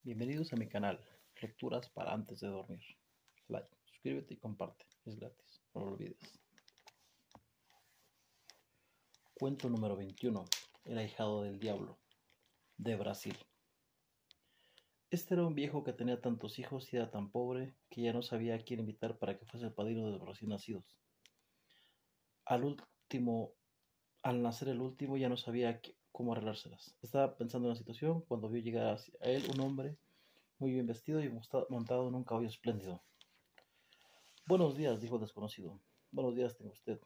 Bienvenidos a mi canal, Lecturas para antes de dormir. Like, suscríbete y comparte, es gratis, no lo olvides. Cuento número 21, El ahijado del diablo, de Brasil. Este era un viejo que tenía tantos hijos y era tan pobre que ya no sabía a quién invitar para que fuese el padrino de los recién nacidos. Al nacer el último ya no sabía cómo arreglárselas. Estaba pensando en la situación cuando vio llegar hacia él un hombre muy bien vestido y montado en un caballo espléndido. Buenos días, dijo el desconocido. Buenos días tenga usted,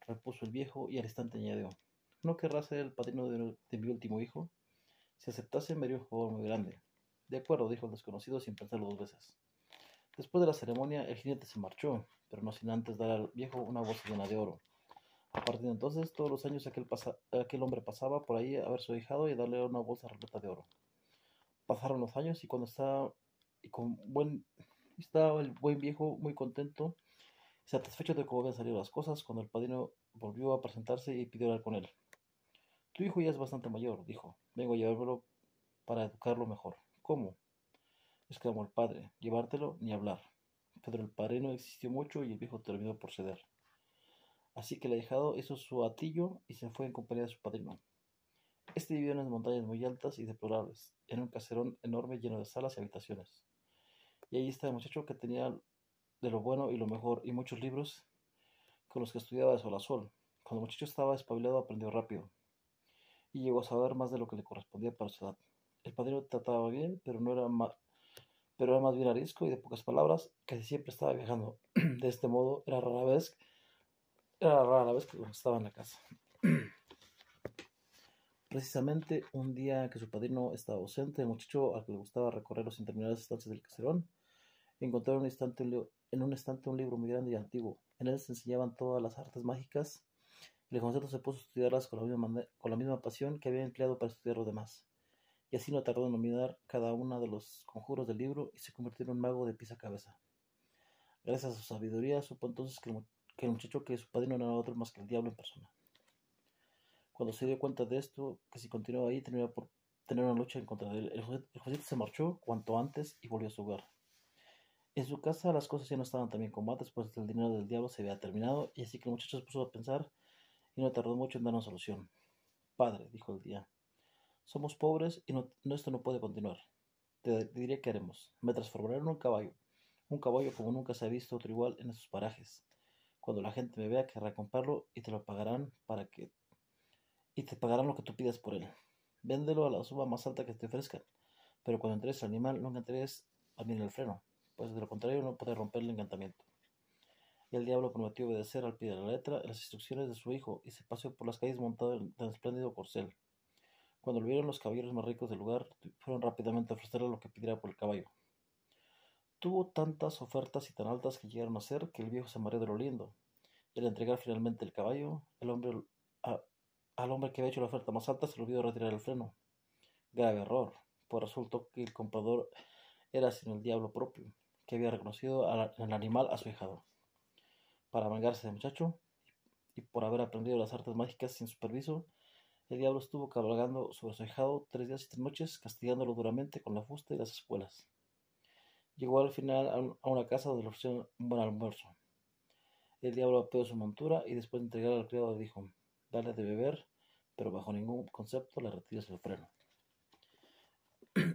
repuso el viejo y al instante añadió. ¿No querrá ser el padrino de mi último hijo? Si aceptase me haría un favor muy grande. De acuerdo, dijo el desconocido sin pensarlo dos veces. Después de la ceremonia, el jinete se marchó, pero no sin antes dar al viejo una bolsa llena de oro. A partir de entonces, todos los años aquel hombre pasaba por ahí a ver su ahijado y darle una bolsa repleta de oro. Pasaron los años y cuando estaba el buen viejo muy contento, satisfecho de cómo habían salido las cosas, cuando el padrino volvió a presentarse y pidió hablar con él. Tu hijo ya es bastante mayor, dijo. Vengo a llevármelo para educarlo mejor. ¿Cómo? Exclamó el padre. Llevártelo ni hablar. Pero el padrino insistió mucho y el viejo terminó por ceder. Así que el ahijado hizo su atillo y se fue en compañía de su padrino. Este vivía en las montañas muy altas y deplorables, en un caserón enorme lleno de salas y habitaciones. Y ahí estaba el muchacho que tenía de lo bueno y lo mejor y muchos libros con los que estudiaba de sol a sol. Cuando el muchacho estaba espabilado aprendió rápido y llegó a saber más de lo que le correspondía para su edad. El padrino trataba bien, pero era más bien arisco y de pocas palabras, casi siempre estaba viajando. De este modo, era rara la vez que estaba en la casa. Precisamente un día que su padrino estaba ausente, el muchacho, al que le gustaba recorrer los interminables estancias del caserón, encontró en un estante un libro muy grande y antiguo. En él se enseñaban todas las artes mágicas y el concepto se puso a estudiarlas con la misma pasión que había empleado para estudiar los demás. Y así no tardó en dominar cada uno de los conjuros del libro y se convirtió en un mago de pies a cabeza. Gracias a su sabiduría, supo entonces que el muchacho que su padrino no era otro más que el diablo en persona. Cuando se dio cuenta de esto, que si continuaba ahí, terminaba por tener una lucha en contra de él. El jovencito se marchó cuanto antes y volvió a su hogar. En su casa las cosas ya no estaban tan bien como antes, pues el dinero del diablo se había terminado, y así que el muchacho se puso a pensar y no tardó mucho en dar una solución. Padre, dijo el día, somos pobres y esto no puede continuar. Te diré qué haremos. Me transformaré en un caballo como nunca se ha visto otro igual en esos parajes. Cuando la gente me vea, querrá comprarlo y te pagarán lo que tú pidas por él. Véndelo a la suma más alta que te ofrezcan, pero cuando entregues al animal, no entregues también el freno, pues de lo contrario no podrás romper el encantamiento. Y el diablo prometió obedecer al pie de la letra las instrucciones de su hijo y se paseó por las calles montado en tan espléndido corcel. Cuando lo vieron los caballeros más ricos del lugar, fueron rápidamente a ofrecerle lo que pidiera por el caballo. Tuvo tantas ofertas y tan altas que llegaron a ser que el viejo se mareó de lo lindo. Y al entregar finalmente el caballo, al hombre que había hecho la oferta más alta se le olvidó retirar el freno. Grave error, pues resultó que el comprador era sino el diablo propio, que había reconocido en el animal a su ahijado. Para vengarse del muchacho, y por haber aprendido las artes mágicas sin su permiso, el diablo estuvo cabalgando sobre su ahijado 3 días y 3 noches, castigándolo duramente con la fusta y las espuelas. Llegó al final a una casa donde le ofrecieron un buen almuerzo. El diablo apeó su montura y después de entregar al criado le dijo, dale de beber, pero bajo ningún concepto le retires el freno.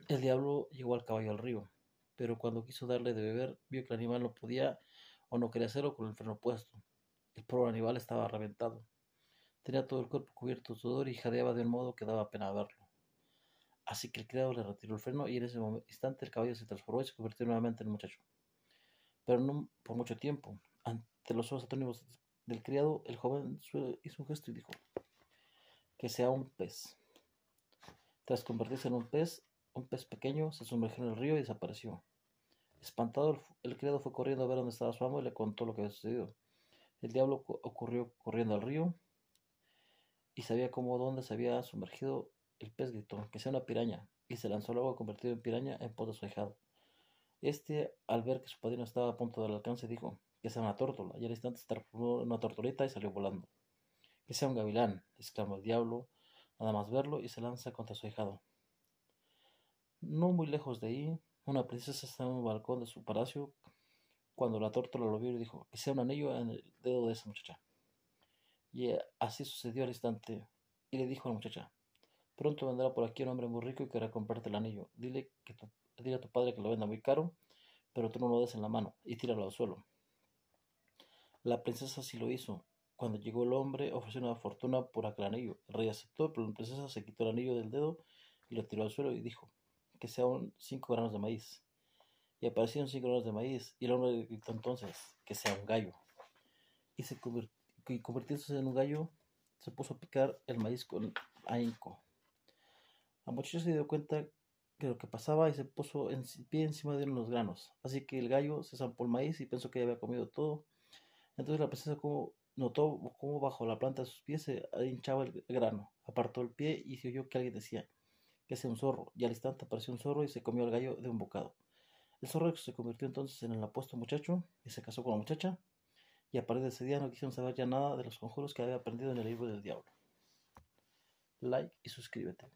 El diablo llevó al caballo al río, pero cuando quiso darle de beber, vio que el animal no podía o no quería hacerlo con el freno puesto. El pobre animal estaba reventado. Tenía todo el cuerpo cubierto de sudor y jadeaba de un modo que daba pena verlo. Así que el criado le retiró el freno y en ese instante el caballo se transformó y se convirtió nuevamente en un muchacho. Pero no por mucho tiempo. Ante los ojos atónitos del criado, el joven hizo un gesto y dijo, que sea un pez. Tras convertirse en un pez pequeño se sumergió en el río y desapareció. Espantado, el criado fue corriendo a ver dónde estaba su amo y le contó lo que había sucedido. El diablo ocurrió corriendo al río y sabía cómo dónde se había sumergido. El pez gritó, que sea una piraña, y se lanzó al agua convertido en piraña en pos de su ahijado. Al ver que su padrino estaba a punto del alcance, dijo, que sea una tórtola, y al instante se transformó en una tortolita y salió volando. Que sea un gavilán, exclamó el diablo, nada más verlo, y se lanza contra su ahijado. No muy lejos de ahí, una princesa estaba en un balcón de su palacio cuando la tórtola lo vio y dijo que sea un anillo en el dedo de esa muchacha. Y así sucedió al instante. Y le dijo a la muchacha, pronto vendrá por aquí un hombre muy rico y querrá comprarte el anillo. Dile a tu padre que lo venda muy caro, pero tú no lo des en la mano y tíralo al suelo. La princesa sí lo hizo. Cuando llegó el hombre, ofreció una fortuna por aquel anillo. El rey aceptó, pero la princesa se quitó el anillo del dedo y lo tiró al suelo y dijo que sean 5 granos de maíz. Y aparecieron 5 granos de maíz, y el hombre gritó entonces que sea un gallo. Y, convirtiéndose en un gallo, se puso a picar el maíz con ahínco. La muchacha se dio cuenta de lo que pasaba y se puso en pie encima de unos granos. Así que el gallo se zampó el maíz y pensó que ya había comido todo. Entonces la princesa notó cómo bajo la planta de sus pies se hinchaba el grano. Apartó el pie y se oyó que alguien decía que sea un zorro. Y al instante apareció un zorro y se comió al gallo de un bocado. El zorro se convirtió entonces en el apuesto muchacho y se casó con la muchacha. Y a partir de ese día no quisieron saber ya nada de los conjuros que había aprendido en el libro del diablo. Like y suscríbete.